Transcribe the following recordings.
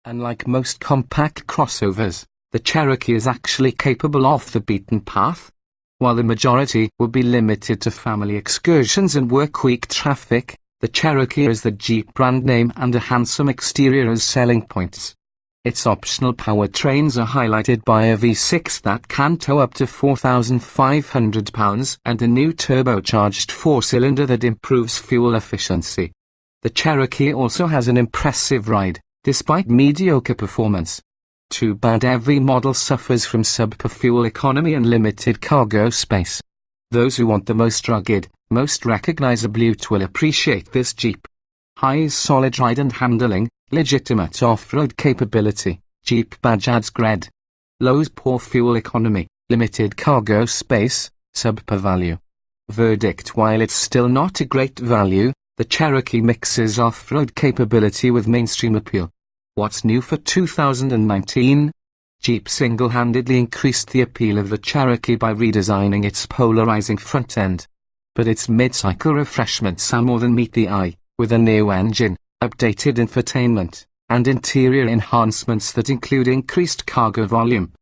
Unlike most compact crossovers, the Cherokee is actually capable off the beaten path. While the majority will be limited to family excursions and work-week traffic, the Cherokee has the Jeep brand name and a handsome exterior as selling points. Its optional powertrains are highlighted by a V6 that can tow up to 4,500 pounds and a new turbocharged four-cylinder that improves fuel efficiency. The Cherokee also has an impressive ride, despite mediocre performance. Too bad every model suffers from subpar fuel economy and limited cargo space. Those who want the most rugged, most recognizable ute will appreciate this Jeep. High's solid ride and handling, legitimate off-road capability, Jeep badge adds cred. Low's poor fuel economy, limited cargo space, subpar value. Verdict: while it's still not a great value, the Cherokee mixes off-road capability with mainstream appeal. What's new for 2019? Jeep single-handedly increased the appeal of the Cherokee by redesigning its polarizing front end. But its mid-cycle refreshments are more than meet the eye, with a new engine, updated infotainment, and interior enhancements that include increased cargo volume.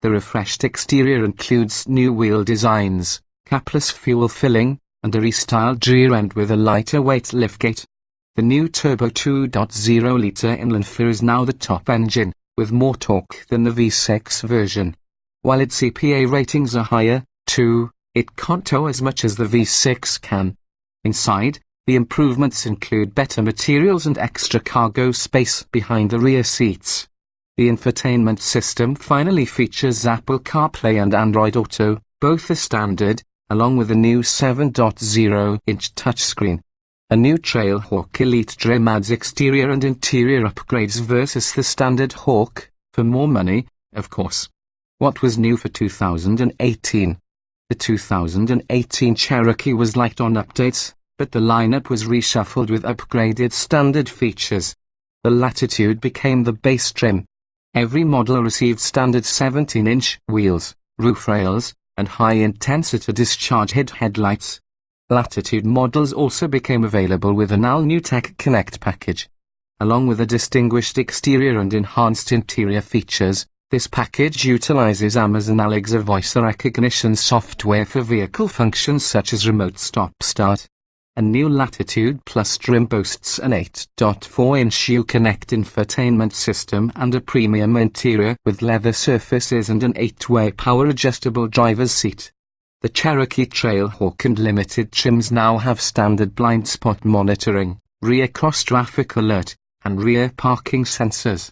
The refreshed exterior includes new wheel designs, capless fuel filling, and a restyled rear end with a lighter weight liftgate. The new turbo 2.0-litre inland four is now the top engine, with more torque than the V6 version. While its EPA ratings are higher, too, it can't tow as much as the V6 can. Inside, the improvements include better materials and extra cargo space behind the rear seats. The infotainment system finally features Apple CarPlay and Android Auto, both as standard, along with a new 7.0-inch touchscreen. A new Trailhawk Elite trim adds exterior and interior upgrades versus the standard Hawk, for more money, of course. What was new for 2018? The 2018 Cherokee was light on updates, but the lineup was reshuffled with upgraded standard features. The Latitude became the base trim. Every model received standard 17-inch wheels, roof rails, and high-intensity discharge headlights. Latitude models also became available with an all-new Tech Connect package. Along with a distinguished exterior and enhanced interior features, this package utilizes Amazon Alexa voice recognition software for vehicle functions such as remote stop-start. A new Latitude Plus trim boasts an 8.4-inch Uconnect infotainment system and a premium interior with leather surfaces and an 8-way power-adjustable driver's seat. The Cherokee Trailhawk and Limited trims now have standard blind spot monitoring, rear cross-traffic alert, and rear parking sensors.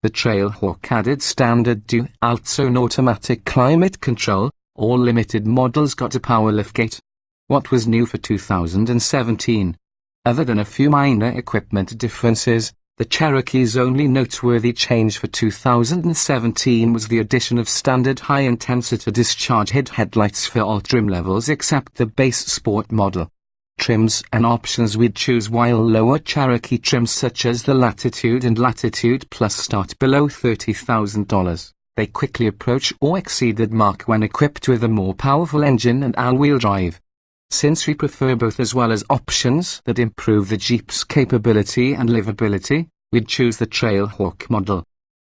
The Trailhawk added standard dual-zone automatic climate control. All Limited models got a power liftgate. What was new for 2017? Other than a few minor equipment differences, the Cherokee's only noteworthy change for 2017 was the addition of standard high-intensity discharge headlights for all trim levels except the base Sport model. Trims and options we'd choose: while lower Cherokee trims such as the Latitude and Latitude Plus start below $30,000, they quickly approach or exceed that mark when equipped with a more powerful engine and all-wheel drive. Since we prefer both as well as options that improve the Jeep's capability and livability, we'd choose the Trailhawk model.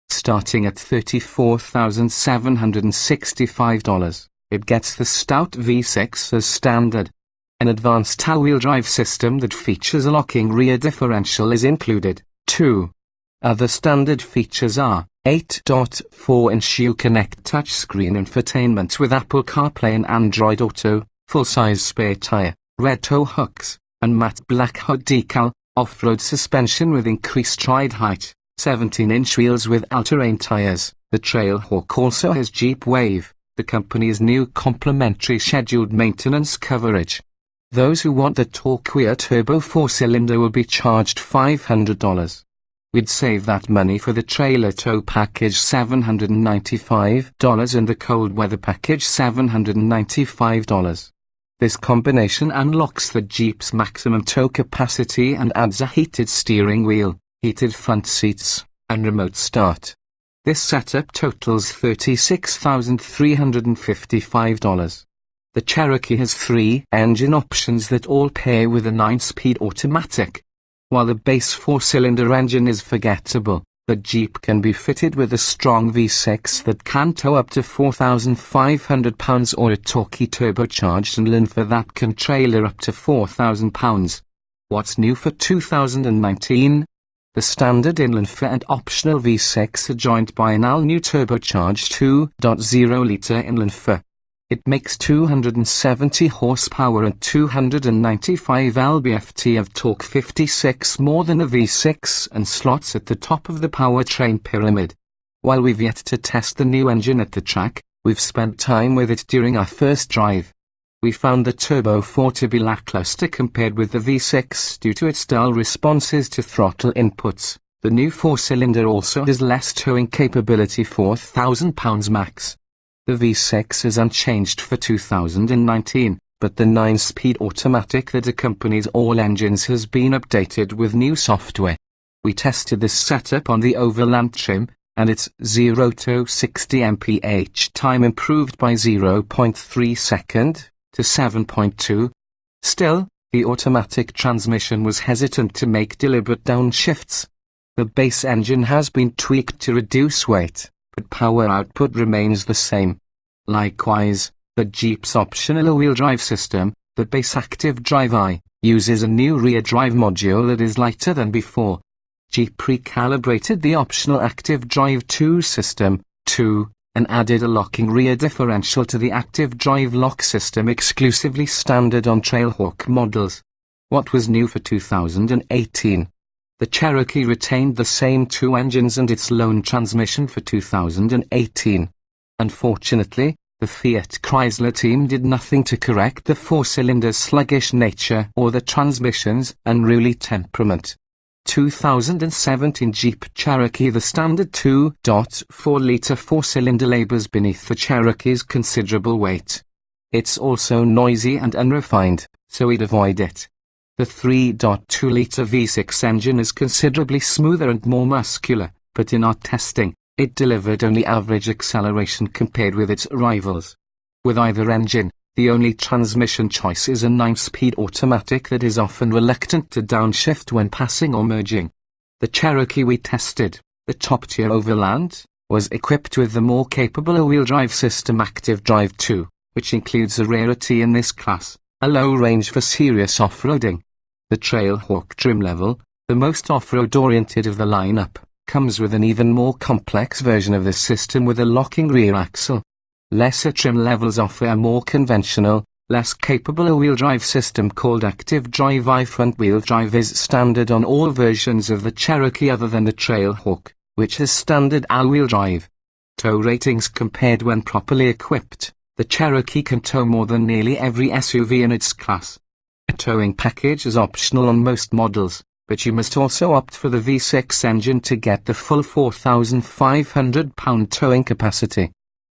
Starting at $34,765, it gets the stout V6 as standard. An advanced all-wheel drive system that features a locking rear differential is included, too. Other standard features are 8.4-inch Uconnect touchscreen infotainment with Apple CarPlay and Android Auto, full-size spare tire, red tow hooks, and matte black hood decal, off-road suspension with increased ride height, 17-inch wheels with all-terrain tires. The Trailhawk also has Jeep Wave, the company's new complimentary scheduled maintenance coverage. Those who want the torque turbo four-cylinder will be charged $500. We'd save that money for the trailer tow package $795 and the cold weather package $795. This combination unlocks the Jeep's maximum tow capacity and adds a heated steering wheel, heated front seats, and remote start. This setup totals $36,355. The Cherokee has 3 engine options that all pair with a 9-speed automatic. While the base 4-cylinder engine is forgettable, The Jeep can be fitted with a strong V6 that can tow up to 4,500 pounds or a torquey turbocharged inline four that can trailer up to 4,000 pounds. What's new for 2019? The standard inline four and optional V6 are joined by an all-new turbocharged 2.0-litre inline four. It makes 270 horsepower and 295 lb-ft of torque, 56 more than a V6, and slots at the top of the powertrain pyramid. While we've yet to test the new engine at the track, we've spent time with it during our first drive. We found the Turbo 4 to be lackluster compared with the V6 due to its dull responses to throttle inputs. The new four-cylinder also has less towing capability, 4,000 pounds max. The V6 is unchanged for 2019, but the 9-speed automatic that accompanies all engines has been updated with new software. We tested this setup on the Overland trim, and its 0 to 60 mph time improved by 0.3 seconds to 7.2. Still, the automatic transmission was hesitant to make deliberate downshifts. The base engine has been tweaked to reduce weight, but power output remains the same. Likewise, the Jeep's optional all-wheel drive system, the base active drive I, uses a new rear drive module that is lighter than before. Jeep recalibrated the optional active drive 2 system, 2, and added a locking rear differential to the active drive lock system exclusively standard on Trailhawk models. What was new for 2018? The Cherokee retained the same two engines and its lone transmission for 2018. Unfortunately, the Fiat Chrysler team did nothing to correct the four-cylinder's sluggish nature or the transmission's unruly temperament. 2017 Jeep Cherokee. The standard 2.4-litre four-cylinder labors beneath the Cherokee's considerable weight. It's also noisy and unrefined, so we'd avoid it. The 3.2-litre V6 engine is considerably smoother and more muscular, but in our testing, it delivered only average acceleration compared with its rivals. With either engine, the only transmission choice is a 9-speed automatic that is often reluctant to downshift when passing or merging. The Cherokee we tested, the top-tier Overland, was equipped with the more capable all-wheel drive system Active Drive 2, which includes a rarity in this class, a low range for serious off-roading. The Trailhawk trim level, the most off-road oriented of the lineup, comes with an even more complex version of the system with a locking rear axle. Lesser trim levels offer a more conventional, less capable all-wheel drive system called Active Drive I. Front-wheel drive is standard on all versions of the Cherokee other than the Trailhawk, which has standard all-wheel drive. Tow ratings compared when properly equipped, the Cherokee can tow more than nearly every SUV in its class. A towing package is optional on most models, but you must also opt for the V6 engine to get the full 4,500 pound towing capacity.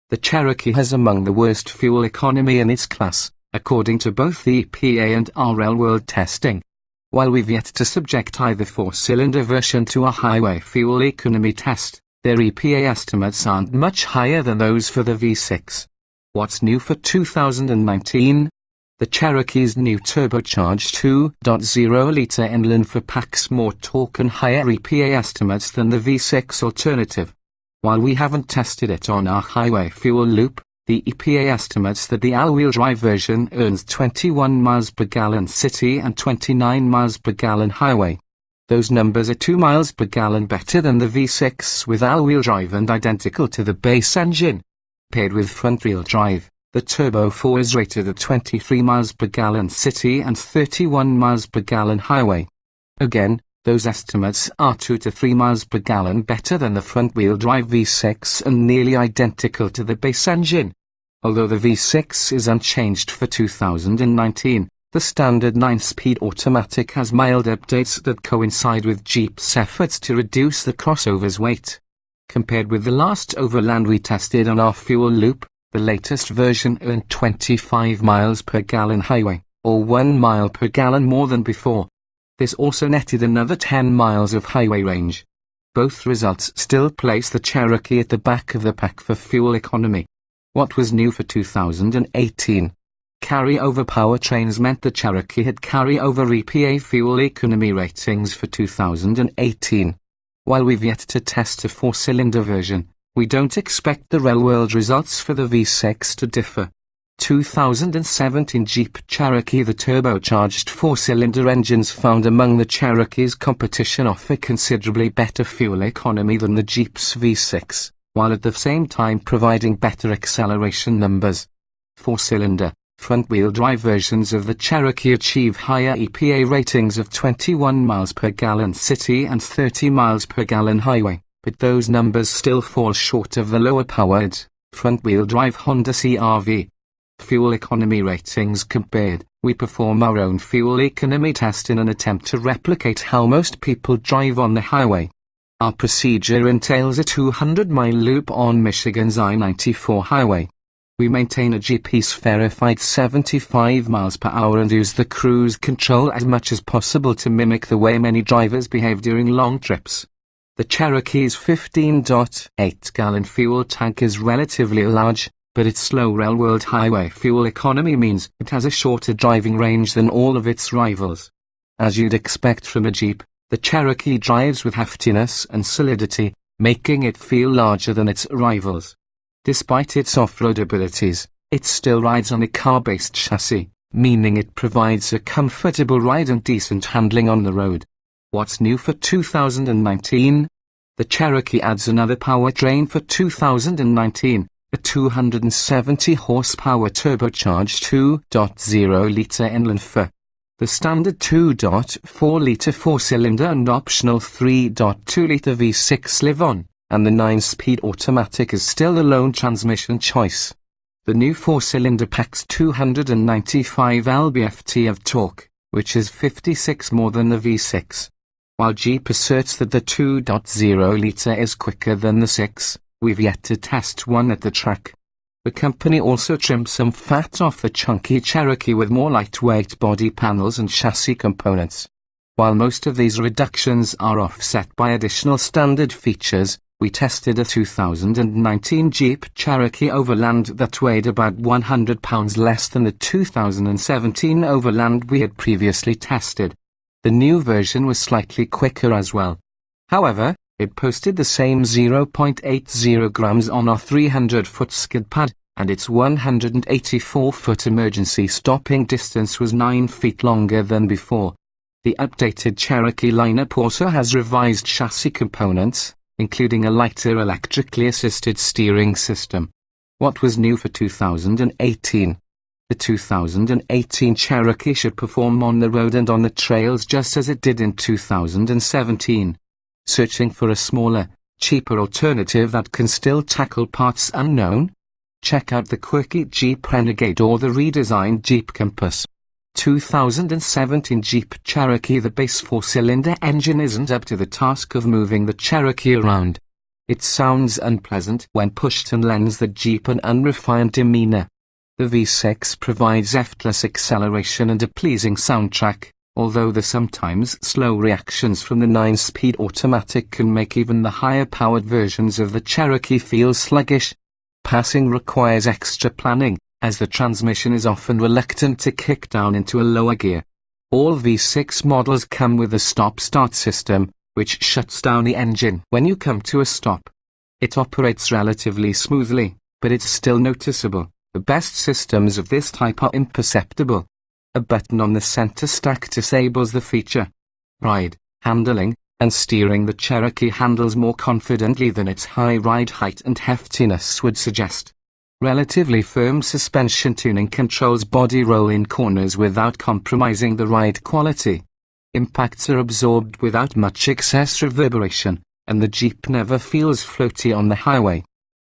The Cherokee has among the worst fuel economy in its class, according to both the EPA and RL World testing. While we've yet to subject either four-cylinder version to a highway fuel economy test, their EPA estimates aren't much higher than those for the V6. What's new for 2019? The Cherokee's new turbocharged 2.0-litre inline four packs more torque and higher EPA estimates than the V6 alternative. While we haven't tested it on our highway fuel loop, the EPA estimates that the all-wheel drive version earns 21 miles per gallon city and 29 miles per gallon highway. Those numbers are 2 miles per gallon better than the V6 with all-wheel drive and identical to the base engine. Paired with front-wheel drive, the Turbo 4 is rated at 23 miles per gallon city and 31 miles per gallon highway. Again, those estimates are 2 to 3 miles per gallon better than the front-wheel drive V6 and nearly identical to the base engine. Although the V6 is unchanged for 2019, the standard 9-speed automatic has mild updates that coincide with Jeep's efforts to reduce the crossover's weight. Compared with the last Overland we tested on our fuel loop, the latest version earned 25 miles per gallon highway, or 1 mile per gallon more than before. This also netted another 10 miles of highway range. Both results still place the Cherokee at the back of the pack for fuel economy. What was new for 2018? Carry-over powertrains meant the Cherokee had carry-over EPA fuel economy ratings for 2018. While we've yet to test a 4-cylinder version, we don't expect the real-world results for the V6 to differ. 2017 Jeep Cherokee. The turbocharged 4-cylinder engines found among the Cherokee's competition offer considerably better fuel economy than the Jeep's V6, while at the same time providing better acceleration numbers. 4-cylinder, front-wheel drive versions of the Cherokee achieve higher EPA ratings of 21 miles per gallon city and 30 miles per gallon highway, but those numbers still fall short of the lower-powered, front-wheel drive Honda CR-V. Fuel economy ratings compared. We perform our own fuel economy test in an attempt to replicate how most people drive on the highway. Our procedure entails a 200-mile loop on Michigan's I-94 highway. We maintain a GPS-verified 75 miles per hour and use the cruise control as much as possible to mimic the way many drivers behave during long trips. The Cherokee's 15.8-gallon fuel tank is relatively large, but its slow real-world highway fuel economy means it has a shorter driving range than all of its rivals. As you'd expect from a Jeep, the Cherokee drives with heftiness and solidity, making it feel larger than its rivals. Despite its off-road abilities, it still rides on a car-based chassis, meaning it provides a comfortable ride and decent handling on the road. What's new for 2019? The Cherokee adds another powertrain for 2019. A 270 horsepower turbocharged 2.0-litre inland four. The standard 2.4-litre 4-cylinder and optional 3.2-litre V6 live on, and the 9-speed automatic is still the lone transmission choice. The new 4-cylinder packs 295 lb-ft of torque, which is 56 more than the V6. While Jeep asserts that the 2.0-litre is quicker than the 6, we've yet to test one at the track. The company also trimmed some fat off the chunky Cherokee with more lightweight body panels and chassis components. While most of these reductions are offset by additional standard features, we tested a 2019 Jeep Cherokee Overland that weighed about 100 pounds less than the 2017 Overland we had previously tested. The new version was slightly quicker as well. However, it posted the same 0.80 grams on our 300-foot skid pad, and its 184-foot emergency stopping distance was 9 feet longer than before. The updated Cherokee lineup also has revised chassis components, including a lighter electrically assisted steering system. What was new for 2018? The 2018 Cherokee should perform on the road and on the trails just as it did in 2017. Searching for a smaller, cheaper alternative that can still tackle parts unknown? Check out the quirky Jeep Renegade or the redesigned Jeep Compass. 2017 Jeep Cherokee. The base 4-cylinder engine isn't up to the task of moving the Cherokee around. It sounds unpleasant when pushed and lends the Jeep an unrefined demeanor. The V6 provides effortless acceleration and a pleasing soundtrack, although the sometimes slow reactions from the 9-speed automatic can make even the higher-powered versions of the Cherokee feel sluggish. Passing requires extra planning, as the transmission is often reluctant to kick down into a lower gear. All V6 models come with a stop-start system, which shuts down the engine when you come to a stop. It operates relatively smoothly, but it's still noticeable. The best systems of this type are imperceptible. A button on the center stack disables the feature. Ride, handling, and steering. The Cherokee handles more confidently than its high ride height and heftiness would suggest. Relatively firm suspension tuning controls body roll in corners without compromising the ride quality. Impacts are absorbed without much excess reverberation, and the Jeep never feels floaty on the highway.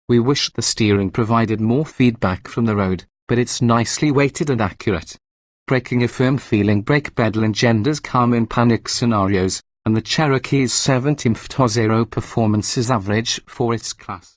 We wish the steering provided more feedback from the road, but it's nicely weighted and accurate. Braking. A firm-feeling brake pedal engenders calm in panic scenarios, and the Cherokee's 17.0 performance is average for its class.